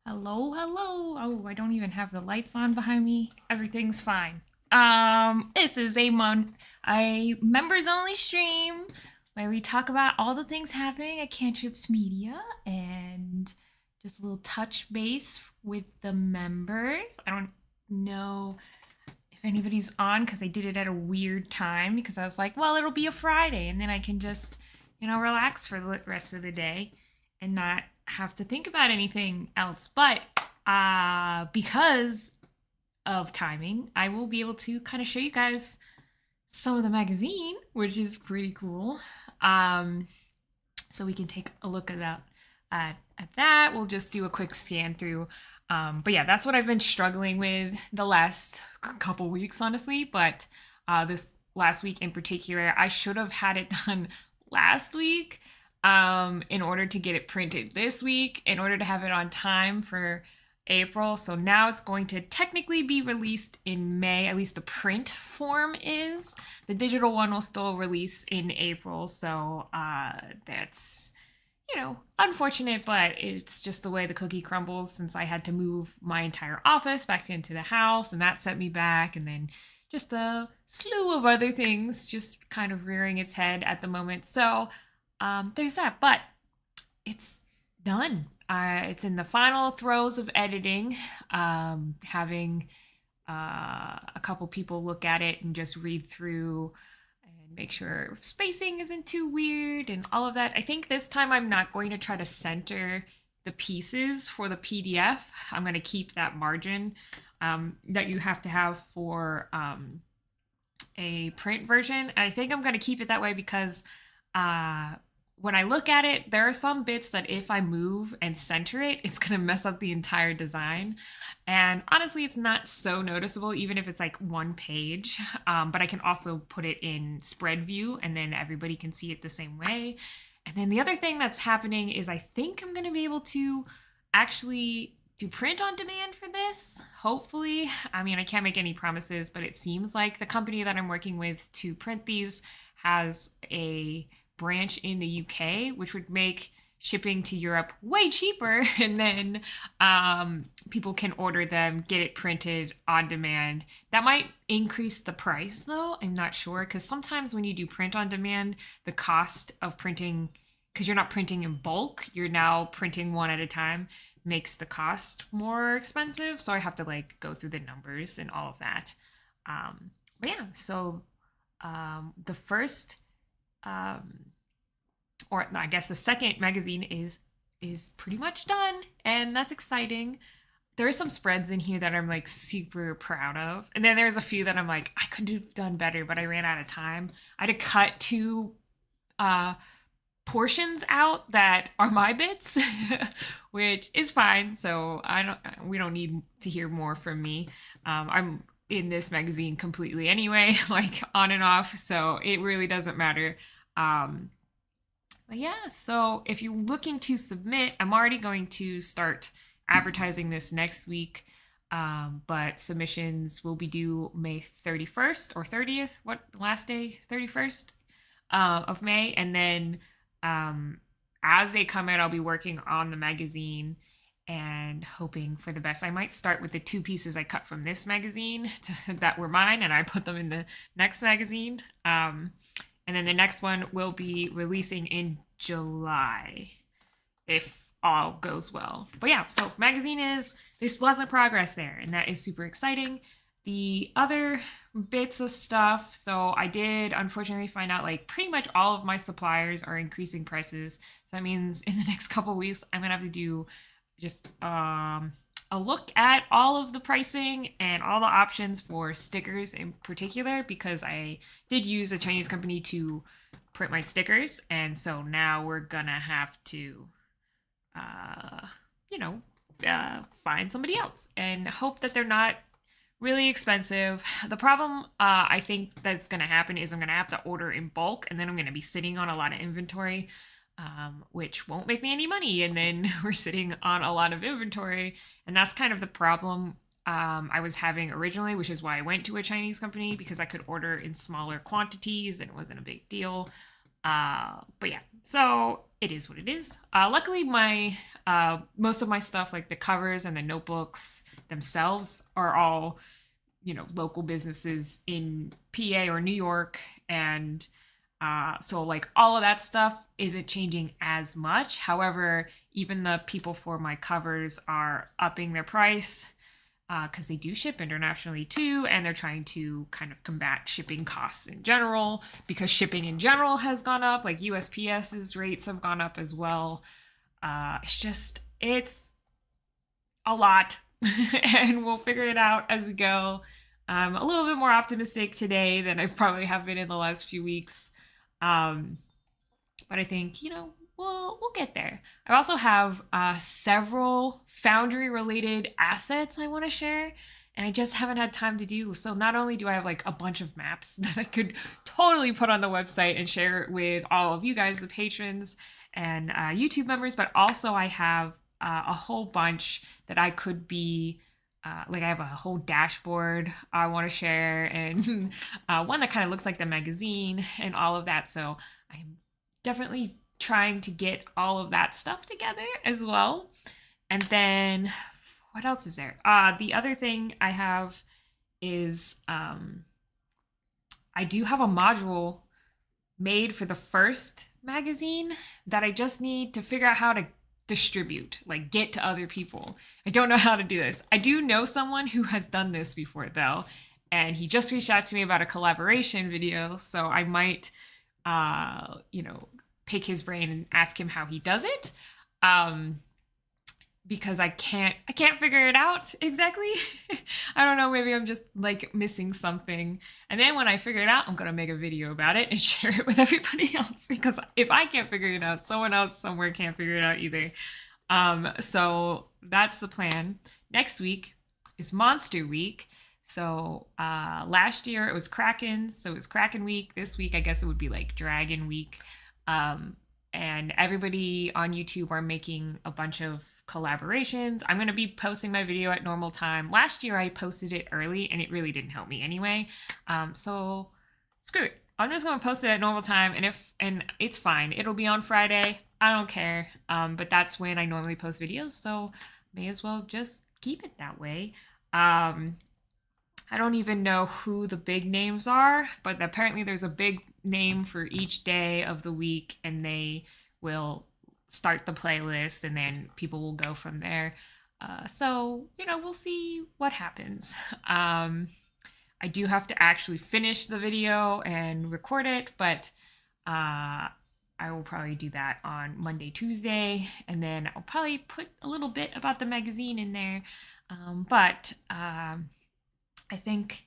Hello, hello. Oh, I don't even have the lights on behind me. Everything's fine. This is a members only stream where we talk about all the things happening at Cantrips Media and just a little touch base with the members. I don't know if anybody's on because I did it at a weird time because I was like, well, it'll be a Friday and then I can just, relax for the rest of the day and not have to think about anything else. But because of timing, I will be able to kind of show you guys some of the magazine, which is pretty cool. So we can take a look at that. At that, we'll just do a quick scan through. But yeah, that's what I've been struggling with the last couple weeks, honestly. But this last week in particular, I should have had it done last week in order to get it printed this week, in order to have it on time for April. So now it's going to technically be released in May, at least the print form is. The digital one will still release in April. So that's, unfortunate, but it's just the way the cookie crumbles since I had to move my entire office back into the house and that set me back. And then just a slew of other things just kind of rearing its head at the moment. So there's that, but it's done. It's in the final throes of editing, having a couple people look at it and just read through and make sure spacing isn't too weird and all of that. I think this time I'm not going to try to center the pieces for the PDF. I'm going to keep that margin that you have to have for a print version. And I think I'm going to keep it that way because when I look at it, there are some bits that if I move and center it, it's going to mess up the entire design. And honestly, it's not so noticeable, even if it's like one page. But I can also put it in spread view and then everybody can see it the same way. And then the other thing that's happening is I think I'm going to be able to actually do print on demand for this, hopefully. I mean, I can't make any promises, but it seems like the company that I'm working with to print these has a branch in the UK, which would make shipping to Europe way cheaper. And then people can order them, get it printed on demand. That might increase the price though. I'm not sure because sometimes when you do print on demand, the cost of printing, because you're not printing in bulk, you're now printing one at a time, makes the cost more expensive. So I have to like go through the numbers and all of that. But yeah, so the first or I guess the second magazine is pretty much done, and that's exciting. There are some spreads in here that I'm like super proud of, and then there's a few that I'm like I could have done better, but I ran out of time. I had to cut two portions out that are my bits, which is fine. So we don't need to hear more from me. I'm in this magazine completely anyway, like on and off, so it really doesn't matter. But yeah, so if you're looking to submit, I'm already going to start advertising this next week. But submissions will be due May 31st or 30th. What last day? 31st of May. And then as they come in, I'll be working on the magazine and hoping for the best. I might start with the two pieces I cut from this magazine that were mine, and I put them in the next magazine. And then the next one will be releasing in July, if all goes well. But yeah, so magazine there's lots of progress there, and that is super exciting. The other bits of stuff, so I did unfortunately find out like pretty much all of my suppliers are increasing prices. So that means in the next couple weeks, I'm gonna have to do just a look at all of the pricing and all the options for stickers in particular, because I did use a Chinese company to print my stickers. And so now we're gonna have to, find somebody else and hope that they're not really expensive. The problem I think that's gonna happen is I'm gonna have to order in bulk, and then I'm gonna be sitting on a lot of inventory, which won't make me any money. And then we're sitting on a lot of inventory. And that's kind of the problem I was having originally, which is why I went to a Chinese company, because I could order in smaller quantities and it wasn't a big deal. But yeah, so it is what it is. Luckily, my Most of my stuff, like the covers and the notebooks themselves, are all, local businesses in PA or New York. And so like all of that stuff isn't changing as much. However, even the people for my covers are upping their price because they do ship internationally too, and they're trying to kind of combat shipping costs in general, because shipping in general has gone up. Like USPS's rates have gone up as well. It's a lot, and we'll figure it out as we go. I'm a little bit more optimistic today than I probably have been in the last few weeks. But I think, we'll get there. I also have several Foundry related assets I want to share, and I just haven't had time to do. So not only do I have like a bunch of maps that I could totally put on the website and share with all of you guys, the patrons and YouTube members, but also I have a whole bunch that I could be I have a whole dashboard I want to share, and one that kind of looks like the magazine and all of that. So I'm definitely trying to get all of that stuff together as well. And then what else is there? The other thing I have is I do have a module made for the first magazine that I just need to figure out how to distribute, like get to other people. I don't know how to do this. I do know someone who has done this before though, and he just reached out to me about a collaboration video, so I might pick his brain and ask him how he does it, because I can't figure it out exactly. I don't know, maybe I'm just like missing something, and then when I figure it out, I'm gonna make a video about it and share it with everybody else, because if I can't figure it out, someone else somewhere can't figure it out either. So that's the plan. Next week is Monster Week. So last year it was Kraken, so it was Kraken Week. This week I guess it would be like Dragon Week. And everybody on YouTube are making a bunch of collaborations. I'm going to be posting my video at normal time. Last year I posted it early and it really didn't help me anyway. So screw it. I'm just going to post it at normal time, and it's fine. It'll be on Friday. I don't care. But that's when I normally post videos, so may as well just keep it that way. I don't even know who the big names are, but apparently there's a big name for each day of the week, and they will start the playlist, and then people will go from there. So, we'll see what happens. I do have to actually finish the video and record it, but I will probably do that on Monday, Tuesday, and then I'll probably put a little bit about the magazine in there. But I think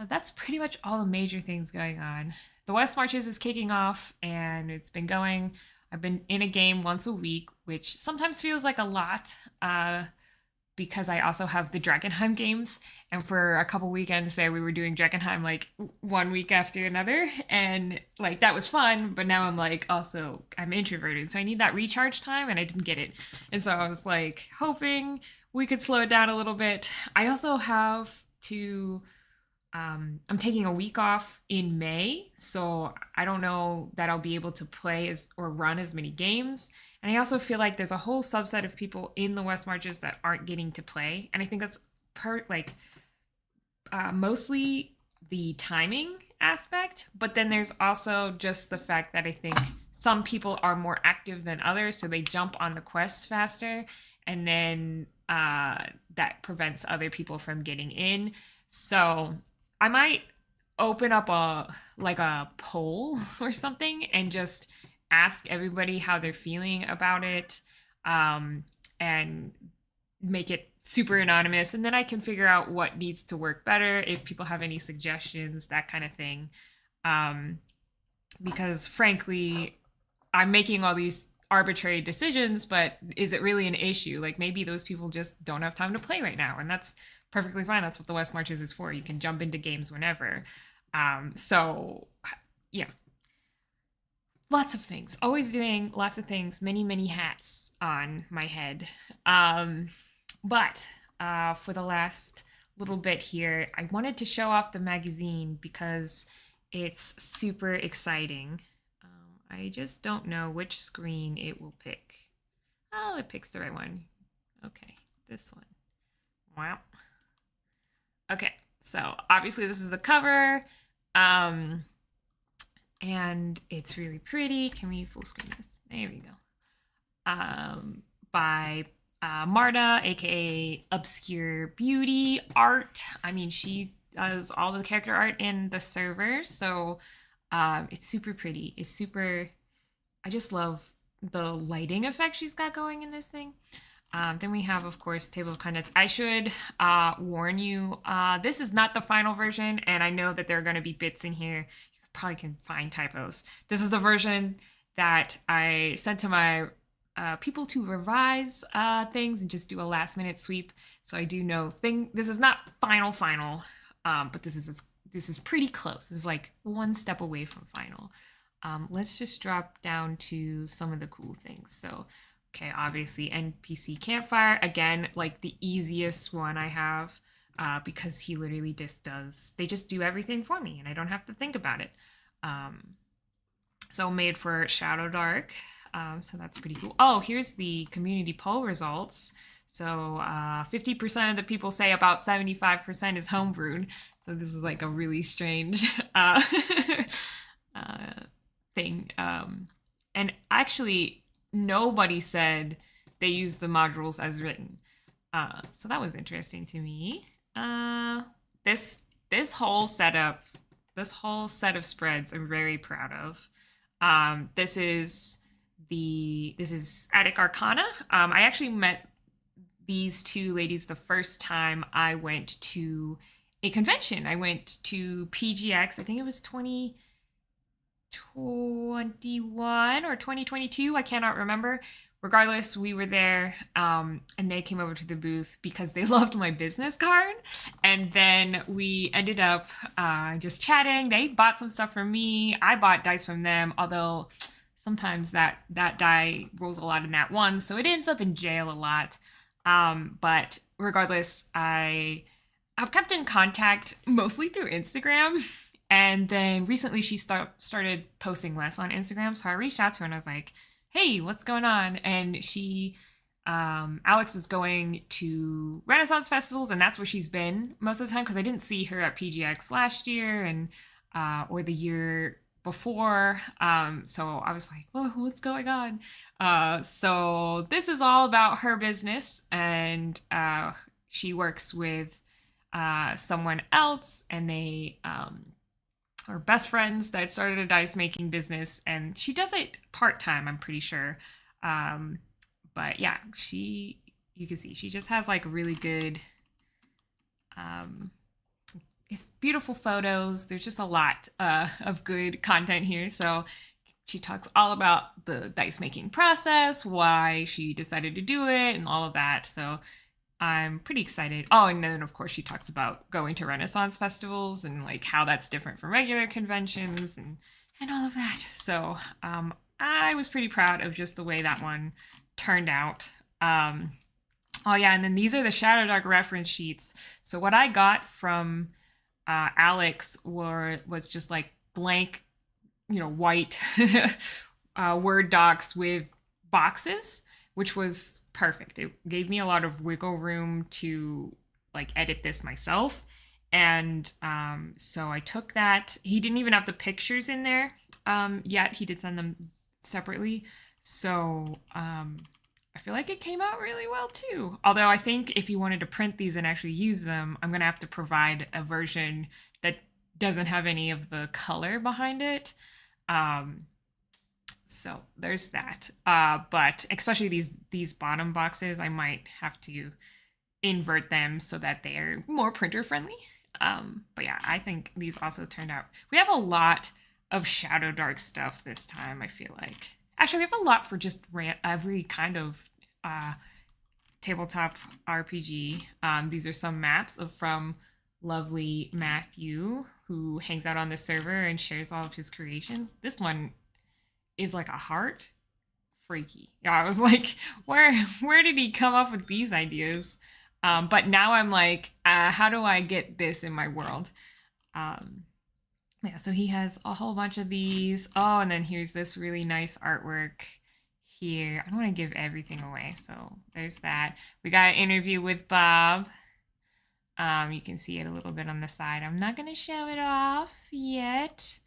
that's pretty much all the major things going on. The West Marches is kicking off, and it's been going. I've been in a game once a week, which sometimes feels like a lot, because I also have the Drakenheim games. And for a couple weekends there, we were doing Drakenheim like one week after another. And like that was fun, but now I'm like, also, I'm introverted, so I need that recharge time, and I didn't get it. And so I was like hoping we could slow it down a little bit. I also have to I'm taking a week off in May, so I don't know that I'll be able to play or run as many games. And I also feel like there's a whole subset of people in the West Marches that aren't getting to play. And I think that's mostly the timing aspect. But then there's also just the fact that I think some people are more active than others, so they jump on the quests faster. And then that prevents other people from getting in. So I might open up a poll or something and just ask everybody how they're feeling about it, and make it super anonymous, and then I can figure out what needs to work better, if people have any suggestions, that kind of thing. Because frankly, I'm making all these arbitrary decisions, but is it really an issue? Like maybe those people just don't have time to play right now, and that's perfectly fine. That's what the West Marches is for. You can jump into games whenever. So yeah, lots of things, always doing lots of things, many hats on my head. But for the last little bit here, I wanted to show off the magazine because it's super exciting. I just don't know which screen it will pick. Oh, it picks the right one. Okay, this one. Wow. Okay, so obviously this is the cover. And it's really pretty. Can we full screen this? There we go. By Marta, aka Obscure Beauty Art. I mean, she does all the character art in the server, so it's super pretty. It's super. I just love the lighting effect she's got going in this thing. Then we have, of course, Table of Contents. I should warn you, this is not the final version, and I know that there are going to be bits in here. You probably can find typos. This is the version that I sent to my people to revise things and just do a last-minute sweep. So I do know this is not final, but this is pretty close. This is like one step away from final. Let's just drop down to some of the cool things. So. Okay, obviously NPC Campfire, again, like the easiest one I have because he literally they just do everything for me and I don't have to think about it. So made for Shadow Dark, so that's pretty cool. Oh, here's the community poll results. So 50% of the people say about 75% is homebrewed. So this is like a really strange thing. And actually, nobody said they used the modules as written. So that was interesting to me. This whole setup, this whole set of spreads I'm very proud of. This is Attic Arcana. I actually met these two ladies the first time I went to a convention. I went to PGX, I think it was 2021 or 2022, I cannot remember. Regardless, we were there and they came over to the booth because they loved my business card, and then we ended up just chatting. They bought some stuff from me, I bought dice from them, although sometimes that die rolls a lot in that one, so it ends up in jail a lot. But regardless, I've kept in contact mostly through Instagram. And then recently she started posting less on Instagram. So I reached out to her and I was like, hey, what's going on? And Alex was going to Renaissance festivals, and that's where she's been most of the time because I didn't see her at PGX last year and or the year before. So I was like, oh, what's going on? So this is all about her business, and she works with someone else, and they are best friends that started a dice making business, and she does it part-time, I'm pretty sure. But yeah, you can see she just has like really good it's beautiful photos. There's just a lot of good content here. So she talks all about the dice making process, why she decided to do it, and all of that. So I'm pretty excited. Oh, and then of course she talks about going to Renaissance festivals and like how that's different from regular conventions and all of that. So I was pretty proud of just the way that one turned out. Oh yeah, and then these are the Shadow Dark reference sheets. So what I got from Alex was just like blank, white Word docs with boxes, which was perfect. It gave me a lot of wiggle room to like edit this myself. And so I took that. He didn't even have the pictures in there yet. He did send them separately. So I feel like it came out really well too. Although I think if you wanted to print these and actually use them, I'm going to have to provide a version that doesn't have any of the color behind it. So there's that. But especially these bottom boxes, I might have to invert them so that they're more printer friendly. But yeah, I think these also turned out. We have a lot of Shadow Dark stuff this time, I feel like. Actually, we have a lot for just every kind of tabletop RPG. These are some maps from lovely Matthew, who hangs out on the server and shares all of his creations. This one is like a heart. Freaky. Yeah, I was like, where did he come up with these ideas? But now I'm like, how do I get this in my world? Yeah, so he has a whole bunch of these. Oh, and then here's this really nice artwork here. I don't want to give everything away, so there's that. We got an interview with Bob. You can see it a little bit on the side. I'm not going to show it off yet.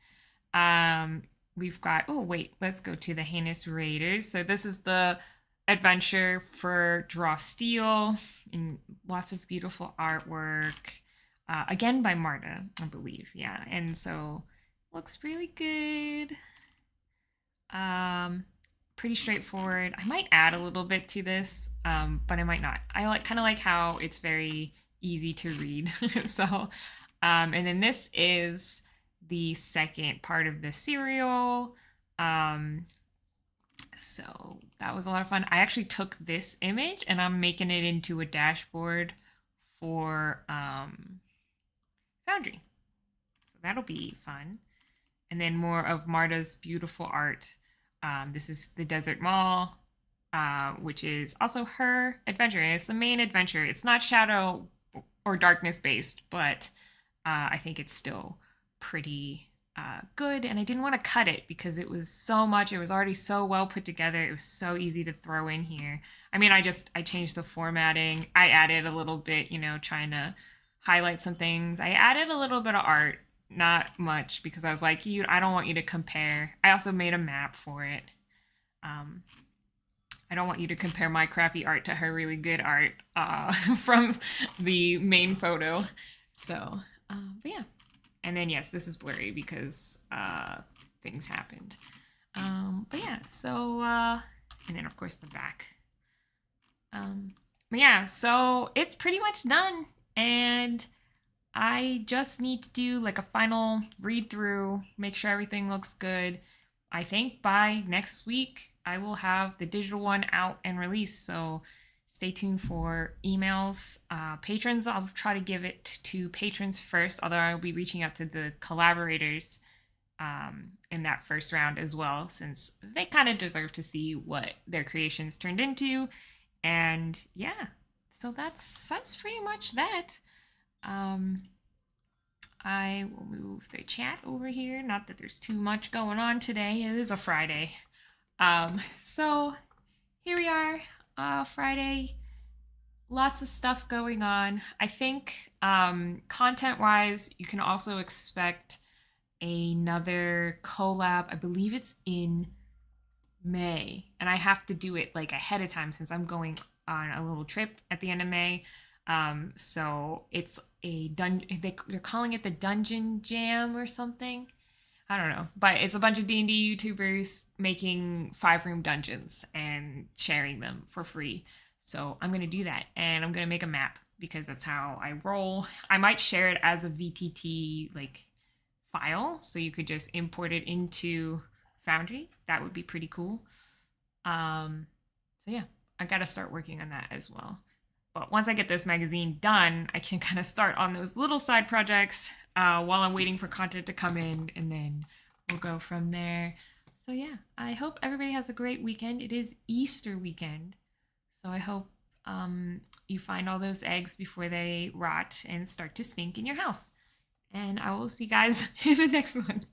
We've got, oh wait, let's go to the Heinous Raiders. So this is the adventure for Draw Steel, and lots of beautiful artwork. Again by Marta, I believe. Yeah, and so looks really good. Pretty straightforward. I might add a little bit to this, but I might not. I kind of like how it's very easy to read. So, and then this is the second part of the serial. So that was a lot of fun. I actually took this image and I'm making it into a dashboard for Foundry. So that'll be fun. And then more of Marta's beautiful art. This is the Desert Mall, which is also her adventure. And it's the main adventure. It's not shadow or darkness based, but I think it's still pretty good. And I didn't want to cut it because it was so much. It was already so well put together. It was so easy to throw in here. I mean, I changed the formatting. I added a little bit, trying to highlight some things. I added a little bit of art. Not much, because I was like, I don't want you to compare. I also made a map for it. I don't want you to compare my crappy art to her really good art from the main photo. So, but yeah. And then, yes, this is blurry because things happened. But yeah, so, and then of course the back. But yeah, so it's pretty much done. And I just need to do like a final read through, make sure everything looks good. I think by next week, I will have the digital one out and released. So stay tuned for emails. Patrons, I'll try to give it to patrons first, although I'll be reaching out to the collaborators in that first round as well, since they kind of deserve to see what their creations turned into. And yeah, so that's pretty much that. I will move the chat over here. Not that there's too much going on today. It is a Friday. So here we are, Friday. Lots of stuff going on. I think content-wise, you can also expect another collab. I believe it's in May, and I have to do it like ahead of time since I'm going on a little trip at the end of May. So it's a dungeon. They're calling it the Dungeon Jam or something. I don't know, but it's a bunch of D&D YouTubers making 5-room dungeons and sharing them for free. So I'm gonna do that, and I'm gonna make a map because that's how I roll. I might share it as a VTT like file, so you could just import it into Foundry. That would be pretty cool. So yeah, I gotta start working on that as well. But once I get this magazine done, I can kind of start on those little side projects while I'm waiting for content to come in, and then we'll go from there. So yeah, I hope everybody has a great weekend. It is Easter weekend, so I hope you find all those eggs before they rot and start to stink in your house. And I will see you guys in the next one.